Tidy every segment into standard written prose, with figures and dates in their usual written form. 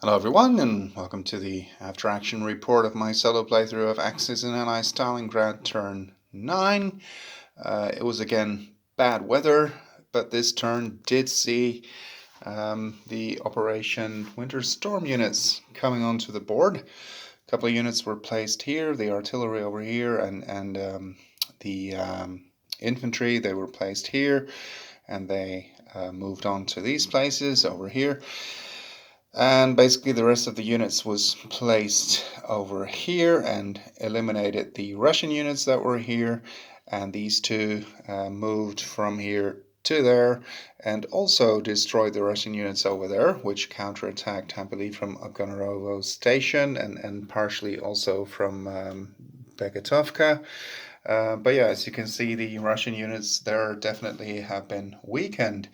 Hello everyone, and welcome to the after action report of my solo playthrough of Axis and Allies Stalingrad turn 9. It was again bad weather, but this turn did see the Operation Winter Storm units coming onto the board. A couple of units were placed here, the artillery over here, and the infantry, they were placed here, and they moved on to these places over here. And basically the rest of the units was placed over here and eliminated the Russian units that were here, and these two moved from here to there and also destroyed the Russian units over there, which counterattacked, I believe, from Ogonarovo station and partially also from Begatovka. But yeah, as you can see, the Russian units there definitely have been weakened.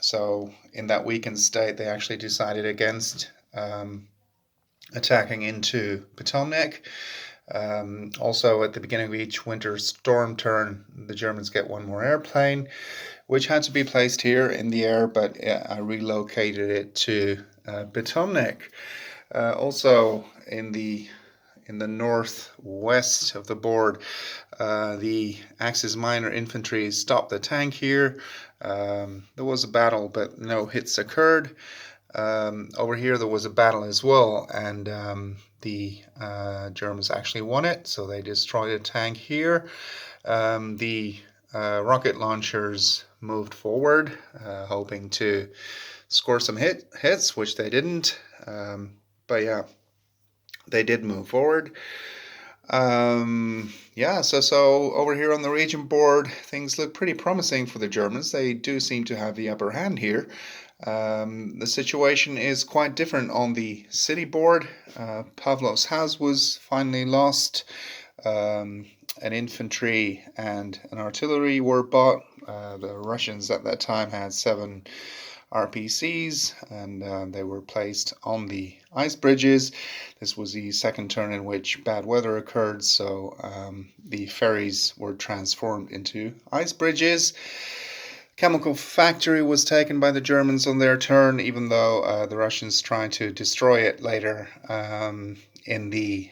So in that weakened state, they actually decided against attacking into Potomnik. Also, at the beginning of each winter storm turn, the Germans get one more airplane, which had to be placed here in the air, but I relocated it to Potomnik. Also, in the northwest of the board, the Axis minor infantry stopped the tank here. There was a battle, but no hits occurred. Over here there was a battle as well, and the Germans actually won it, so they destroyed a tank here. The rocket launchers moved forward, hoping to score some hits, which they didn't. But yeah, they did move forward. Yeah, so over here on the region board, things look pretty promising for the Germans. They do seem to have the upper hand here. The situation is quite different on the city board. Pavlov's house was finally lost. An infantry and an artillery were bought. The Russians at that time had 7 RPCs, and they were placed on the ice bridges. This was the second turn in which bad weather occurred, so the ferries were transformed into ice bridges. Chemical factory was taken by the Germans on their turn, even though the Russians tried to destroy it later in the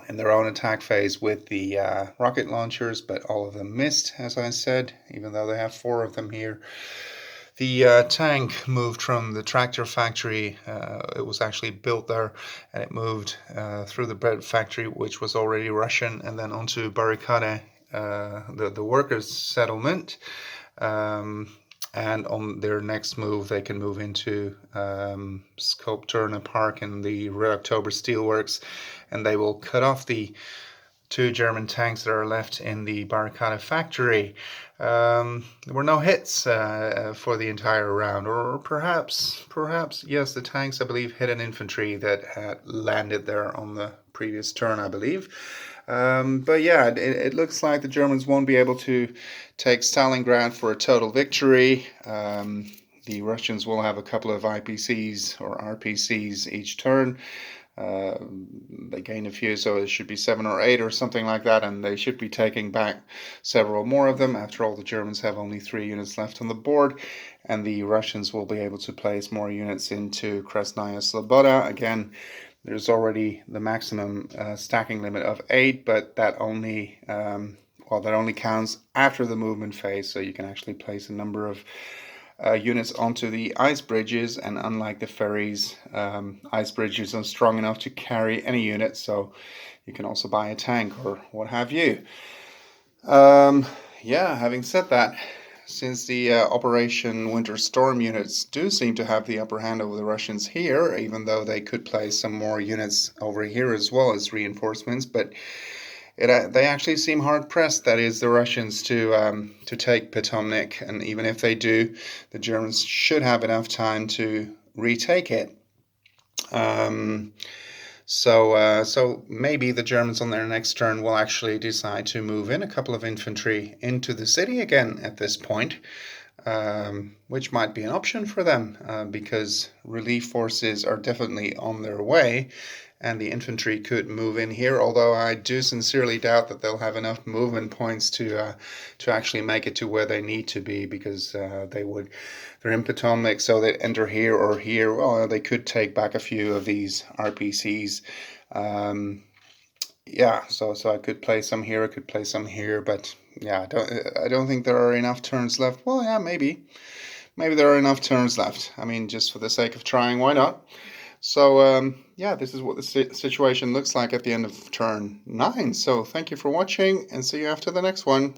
in their own attack phase with the rocket launchers, but all of them missed, as I said, even though they have 4 of them here. The tank moved from the tractor factory. It was actually built there, and it moved through the bread factory, which was already Russian, and then onto Barricade, the workers' settlement. And on their next move, they can move into Sculpturna Park and the Red October Steelworks, and they will cut off the 2 German tanks that are left in the Barricade factory. There were no hits for the entire round, or perhaps, yes, the tanks, I believe, hit an infantry that had landed there on the previous turn, I believe. But yeah, it looks like the Germans won't be able to take Stalingrad for a total victory. The Russians will have a couple of IPCs or RPCs each turn. They gain a few, so it should be 7 or 8 or something like that, and they should be taking back several more of them. After all, the Germans have only 3 units left on the board, and the Russians will be able to place more units into Krasnaya Sloboda. Again, there's already the maximum stacking limit of 8, but that only that only counts after the movement phase, so you can actually place a number of units onto the ice bridges, and unlike the ferries, ice bridges are strong enough to carry any unit, so you can also buy a tank or what have you. Yeah, having said that, since the Operation Winter Storm units do seem to have the upper hand over the Russians here, even though they could place some more units over here as well as reinforcements, but they actually seem hard-pressed, that is, the Russians, to take Potomnik, and even if they do, the Germans should have enough time to retake it. So maybe the Germans on their next turn will actually decide to move in a couple of infantry into the city again at this point. which might be an option for them because relief forces are definitely on their way and the infantry could move in here, although I do sincerely doubt that they'll have enough movement points to actually make it to where they need to be, because they're in Potomac, so they enter here or here. Well, they could take back a few of these RPCs. Yeah, so I could play some here, I could play some here, but yeah, I don't think there are enough turns left. Well, yeah, maybe there are enough turns left. I mean, just for the sake of trying, why not? So yeah, this is what the situation looks like at the end of turn 9. So thank you for watching, and see you after the next one.